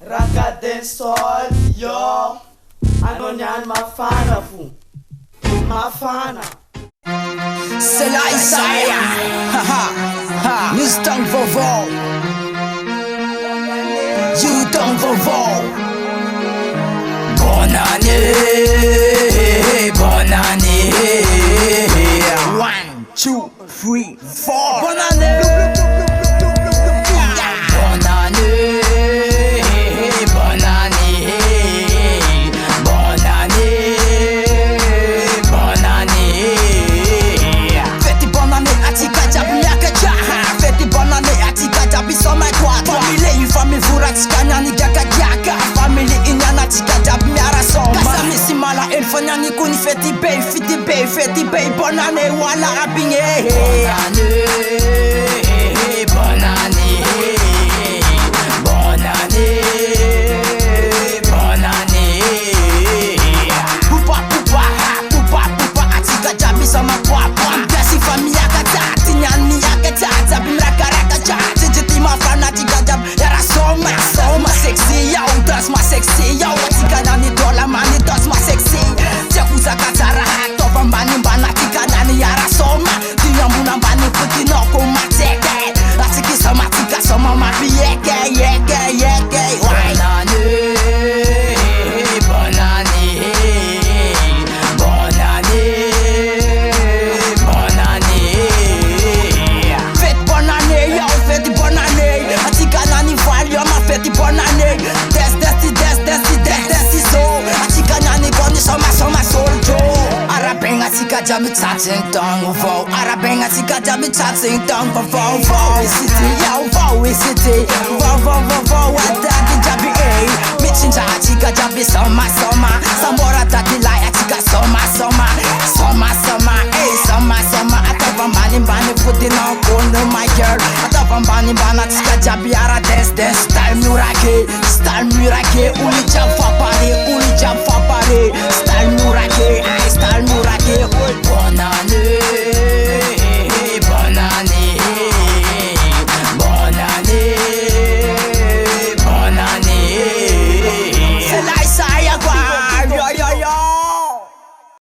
Rakadensol, yo Anonian mafana fu Mafana C'est la Isaiah. Mustang Vovo. You don't Vovo. Bonne année, bonne année. 1, 2, 3, 4. Bonne année. Bonne année, bonne année. Bonne année, bonne année. Faites bonne année à Tika Jabi Yakaja. Faites bonne année à Tika Jabi Soma Kwa. Famille, famille, Furatika Nyani Gakajaka. Famille, Inyana Tika Jabi Miara Soma. Kasami Simala, Elfanyani Kuni Feti Bay, Feti Bay, bonne année, Wala Abinge. Bonne année, bonne année. Bonne année, bonne année. Poupa, Atika Jabi Sama Papa. Gasi famille Yakata, Tinyani Yakata, Jabi Mrakarakacha. Tijiti Mafana Tika Jabi Yara Soma. Soma sexy, yo, that's my sexy, yo. Atika Nani Dola Mani, that's my sexy. Jakuza Katara, Tova Mbani Mbana, Tika Nani Yara Soma. Diyambuna Mbani Puti Noko Mateke. Atiki Sama Tika Sama Mapi Yeke. Bonne année, bonne année. Bonne année, bonne année. Faites bonne année, yo, faites bonne année. Atika Nani Valio, ma faites bonne année. Desi so. Atika Nani Goni Soma Soljo. Arabeng Atika Jabi Tatsing Dong Vo. Arabeng Atika Jabi Tatsing Dong Vo. Vo is city, yo, Vo is city. Vo, Ataki Jabi A. Michinja Atika Jabi Soma. Samora Tati Lai Atika Soma. Atava Mbani Puti no Kono my girl. Atava Mbani Atika Jabi Ara dance. Style Murake. Uli Jafa.